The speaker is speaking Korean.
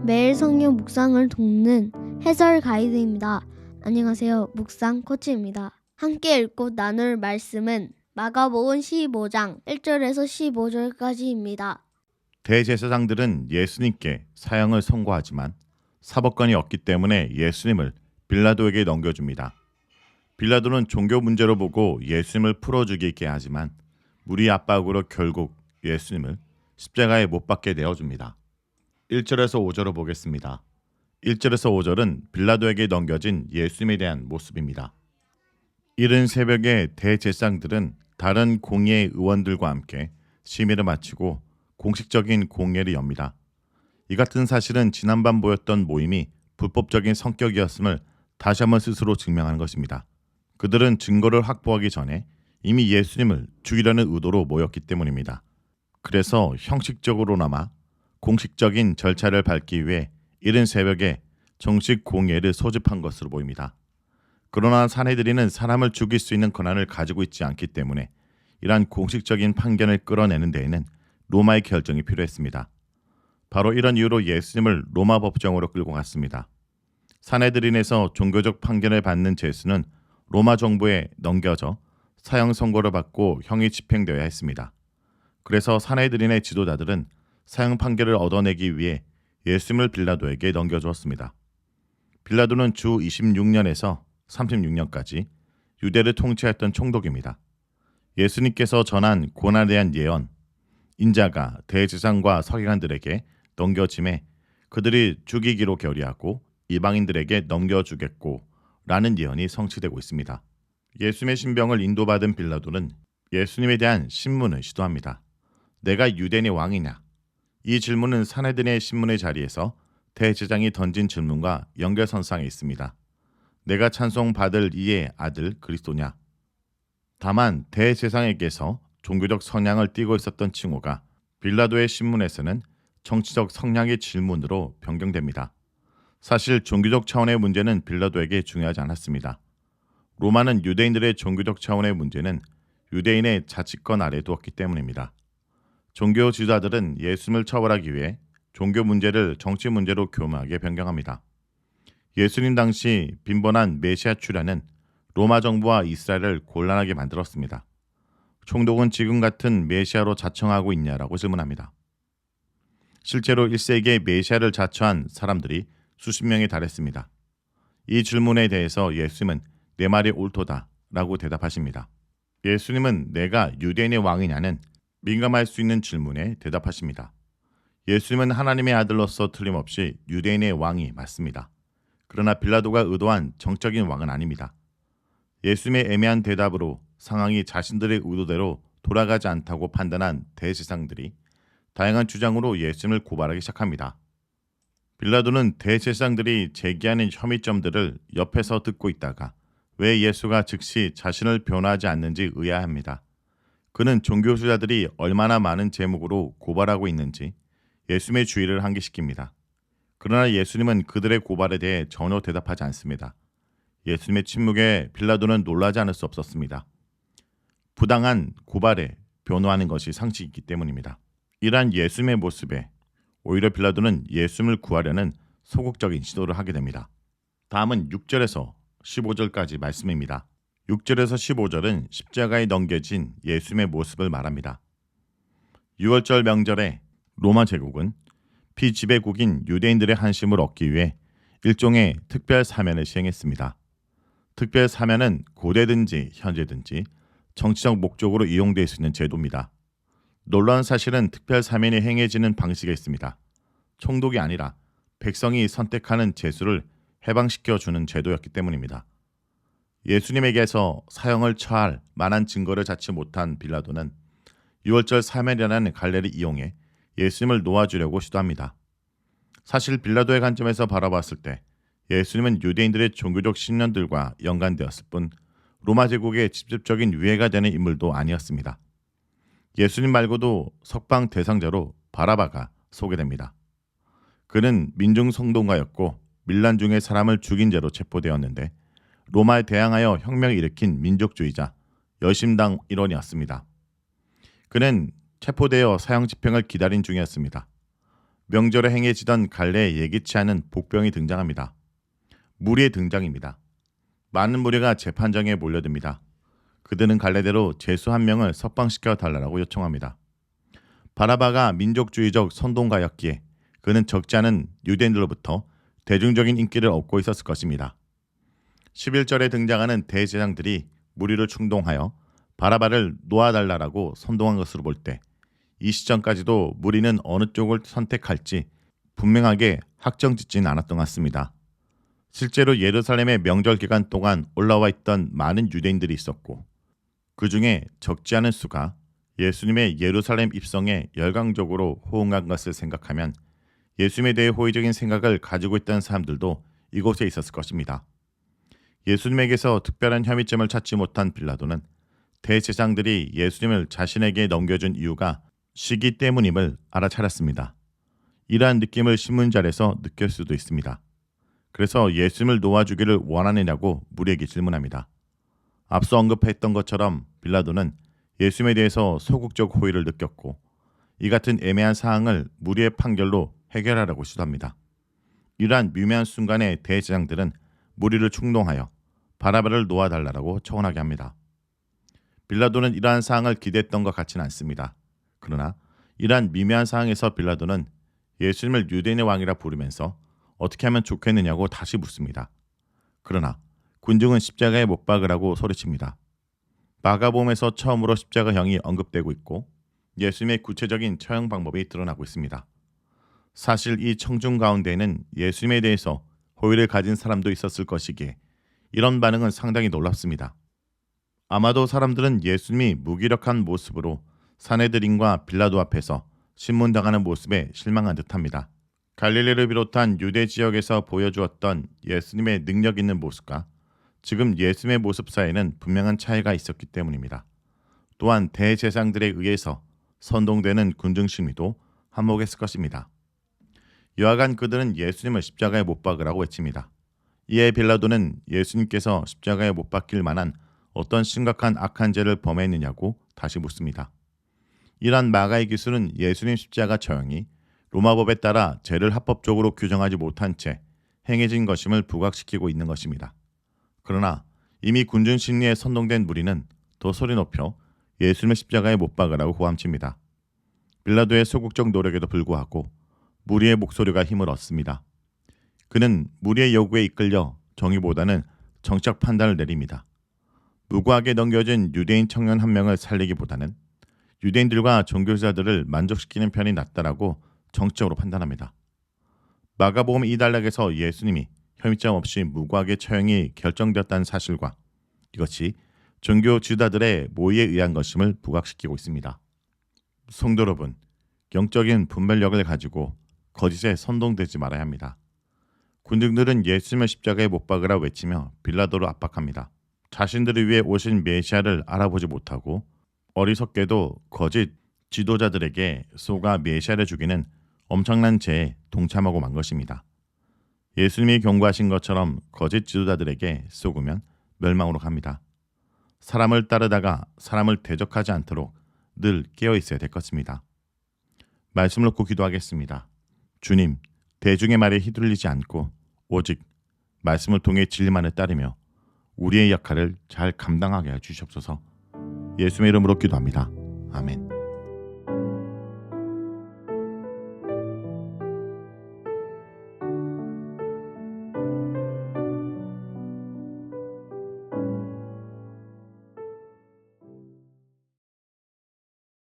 매일 성경 묵상을 돕는 해설 가이드입니다. 안녕하세요. 묵상 코치입니다. 함께 읽고 나눌 말씀은 마가복음 15장 1절에서 15절까지입니다. 대제사장들은 예수님께 사형을 선고하지만 사법권이 없기 때문에 예수님을 빌라도에게 넘겨줍니다. 빌라도는 종교 문제로 보고 예수님을 풀어주게 하지만 무리 압박으로 결국 예수님을 십자가에 못 박게 내어줍니다. 1절에서 5절을 보겠습니다. 1절에서 5절은 빌라도에게 넘겨진 예수님에 대한 모습입니다. 이른 새벽에 대제사장들은 다른 공예 의원들과 함께 심의를 마치고 공식적인 공예를 엽니다. 이 같은 사실은 지난밤 보였던 모임이 불법적인 성격이었음을 다시 한번 스스로 증명하는 것입니다. 그들은 증거를 확보하기 전에 이미 예수님을 죽이려는 의도로 모였기 때문입니다. 그래서 형식적으로나마 공식적인 절차를 밟기 위해 이른 새벽에 정식 공예를 소집한 것으로 보입니다. 그러나 사내들이는 사람을 죽일 수 있는 권한을 가지고 있지 않기 때문에 이러한 공식적인 판결을 끌어내는 데에는 로마의 결정이 필요했습니다. 바로 이런 이유로 예수님을 로마 법정으로 끌고 갔습니다. 사내들인에서 종교적 판결을 받는 죄수는 로마 정부에 넘겨져 사형 선고를 받고 형이 집행되어야 했습니다. 그래서 사내들인의 지도자들은 사형 판결을 얻어내기 위해 예수님을 빌라도에게 넘겨주었습니다. 빌라도는 주 26년에서 36년까지 유대를 통치했던 총독입니다. 예수님께서 전한 고난에 대한 예언, 인자가 대제사장과 서기관들에게 넘겨짐에 그들이 죽이기로 결의하고 이방인들에게 넘겨주겠고 라는 예언이 성취되고 있습니다. 예수님의 신병을 인도받은 빌라도는 예수님에 대한 신문을 시도합니다. 내가 유대인의 왕이냐? 이 질문은 사내들의 신문의 자리에서 대제사장이 던진 질문과 연결선상에 있습니다. 내가 찬송받을 이의 아들 그리스도냐? 다만 대제사장에게서 종교적 성향을 띠고 있었던 칭호가 빌라도의 신문에서는 정치적 성향의 질문으로 변경됩니다. 사실 종교적 차원의 문제는 빌라도에게 중요하지 않았습니다. 로마는 유대인들의 종교적 차원의 문제는 유대인의 자치권 아래 두었기 때문입니다. 종교 지도자들은 예수님을 처벌하기 위해 종교 문제를 정치 문제로 교묘하게 변경합니다. 예수님 당시 빈번한 메시아 출현은 로마 정부와 이스라엘을 곤란하게 만들었습니다. 총독은 지금 같은 메시아로 자청하고 있냐라고 질문합니다. 실제로 1세기에 메시아를 자처한 사람들이 수십 명에 달했습니다. 이 질문에 대해서 예수님은 내 말이 옳도다 라고 대답하십니다. 예수님은 내가 유대인의 왕이냐는 민감할 수 있는 질문에 대답하십니다. 예수님은 하나님의 아들로서 틀림없이 유대인의 왕이 맞습니다. 그러나 빌라도가 의도한 정적인 왕은 아닙니다. 예수님의 애매한 대답으로 상황이 자신들의 의도대로 돌아가지 않다고 판단한 대제사장들이 다양한 주장으로 예수님을 고발하기 시작합니다. 빌라도는 대제사장들이 제기하는 혐의점들을 옆에서 듣고 있다가 왜 예수가 즉시 자신을 변호하지 않는지 의아해합니다. 그는 종교수자들이 얼마나 많은 제목으로 고발하고 있는지 예수님의 주의를 환기시킵니다. 그러나 예수님은 그들의 고발에 대해 전혀 대답하지 않습니다. 예수님의 침묵에 빌라도는 놀라지 않을 수 없었습니다. 부당한 고발에 변호하는 것이 상식이기 때문입니다. 이러한 예수님의 모습에 오히려 빌라도는 예수님을 구하려는 소극적인 시도를 하게 됩니다. 다음은 6절에서 15절까지 말씀입니다. 6절에서 15절은 십자가에 넘겨진 예수님의 모습을 말합니다. 6월절 명절에 로마 제국은 피지배국인 유대인들의 한심을 얻기 위해 일종의 특별 사면을 시행했습니다. 특별 사면은 고대든지 현재든지 정치적 목적으로 이용될 수 있는 제도입니다. 놀라운 사실은 특별 사면이 행해지는 방식에 있습니다. 총독이 아니라 백성이 선택하는 죄수를 해방시켜주는 제도였기 때문입니다. 예수님에게서 사형을 처할 만한 증거를 찾지 못한 빌라도는 6월절 사면이라는 갈래를 이용해 예수님을 놓아주려고 시도합니다. 사실 빌라도의 관점에서 바라봤을 때 예수님은 유대인들의 종교적 신념들과 연관되었을 뿐 로마 제국의 직접적인 유해가 되는 인물도 아니었습니다. 예수님 말고도 석방 대상자로 바라바가 소개됩니다. 그는 민중 성동가였고 밀란 중에 사람을 죽인 죄로 체포되었는데 로마에 대항하여 혁명을 일으킨 민족주의자 여심당 일원이었습니다. 그는 체포되어 사형 집행을 기다린 중이었습니다. 명절에 행해지던 갈래에 예기치 않은 복병이 등장합니다. 무리의 등장입니다. 많은 무리가 재판정에 몰려듭니다. 그들은 갈래대로 죄수 한 명을 석방시켜 달라고 요청합니다. 바라바가 민족주의적 선동가였기에 그는 적지 않은 유대인들로부터 대중적인 인기를 얻고 있었을 것입니다. 11절에 등장하는 대제사장들이 무리를 충동하여 바라바를 놓아달라고 선동한 것으로 볼 때 이 시점까지도 무리는 어느 쪽을 선택할지 분명하게 확정짓지는 않았던 것 같습니다. 실제로 예루살렘의 명절 기간 동안 올라와 있던 많은 유대인들이 있었고 그 중에 적지 않은 수가 예수님의 예루살렘 입성에 열광적으로 호응한 것을 생각하면 예수님에 대해 호의적인 생각을 가지고 있던 사람들도 이곳에 있었을 것입니다. 예수님에게서 특별한 혐의점을 찾지 못한 빌라도는 대제사장들이 예수님을 자신에게 넘겨준 이유가 시기 때문임을 알아차렸습니다. 이러한 느낌을 신문자에서 느낄 수도 있습니다. 그래서 예수님을 놓아주기를 원하느냐고 무리에게 질문합니다. 앞서 언급했던 것처럼 빌라도는 예수님에 대해서 소극적 호의를 느꼈고 이 같은 애매한 사항을 무리의 판결로 해결하려고 시도합니다. 이러한 미묘한 순간에 대제사장들은 무리를 충동하여 바라바를 놓아달라고 청원하게 합니다. 빌라도는 이러한 사항을 기대했던 것 같지는 않습니다. 그러나 이러한 미묘한 상황에서 빌라도는 예수님을 유대인의 왕이라 부르면서 어떻게 하면 좋겠느냐고 다시 묻습니다. 그러나 군중은 십자가에 못 박으라고 소리칩니다. 마가복음에서 처음으로 십자가형이 언급되고 있고 예수님의 구체적인 처형 방법이 드러나고 있습니다. 사실 이 청중 가운데에는 예수님에 대해서 호의를 가진 사람도 있었을 것이기에 이런 반응은 상당히 놀랍습니다. 아마도 사람들은 예수님이 무기력한 모습으로 사내들인과 빌라도 앞에서 신문당하는 모습에 실망한 듯합니다. 갈릴리를 비롯한 유대 지역에서 보여주었던 예수님의 능력 있는 모습과 지금 예수님의 모습 사이에는 분명한 차이가 있었기 때문입니다. 또한 대제사장들에 의해서 선동되는 군중 심리도 한몫했을 것입니다. 여하간 그들은 예수님을 십자가에 못 박으라고 외칩니다. 이에 빌라도는 예수님께서 십자가에 못 박힐 만한 어떤 심각한 악한 죄를 범했느냐고 다시 묻습니다. 이러한 마가의 기술은 예수님 십자가 처형이 로마법에 따라 죄를 합법적으로 규정하지 못한 채 행해진 것임을 부각시키고 있는 것입니다. 그러나 이미 군중 심리에 선동된 무리는 더 소리 높여 예수님을 십자가에 못 박으라고 호함칩니다. 빌라도의 소극적 노력에도 불구하고 무리의 목소리가 힘을 얻습니다. 그는 무리의 요구에 이끌려 정의보다는 정책 판단을 내립니다. 무고하게 넘겨진 유대인 청년 한 명을 살리기보다는 유대인들과 종교지자들을 만족시키는 편이 낫다라고 정치적으로 판단합니다. 마가복음 이 단락에서 예수님이 혐의점 없이 무고하게 처형이 결정되었다는 사실과 이것이 종교 지도자들의 모의에 의한 것임을 부각시키고 있습니다. 성도 여러분, 영적인 분별력을 가지고 거짓에 선동되지 말아야 합니다. 군중들은 예수님을 십자가에 못 박으라 외치며 빌라도를 압박합니다. 자신들을 위해 오신 메시아를 알아보지 못하고 어리석게도 거짓 지도자들에게 속아 메시아를 죽이는 엄청난 죄에 동참하고 만 것입니다. 예수님이 경고하신 것처럼 거짓 지도자들에게 속으면 멸망으로 갑니다. 사람을 따르다가 사람을 대적하지 않도록 늘 깨어 있어야 될 것입니다. 말씀을 놓고 기도하겠습니다. 주님, 대중의 말에 휘둘리지 않고 오직 말씀을 통해 진리만을 따르며 우리의 역할을 잘 감당하게 해 주시옵소서. 예수님의 이름으로 기도합니다. 아멘.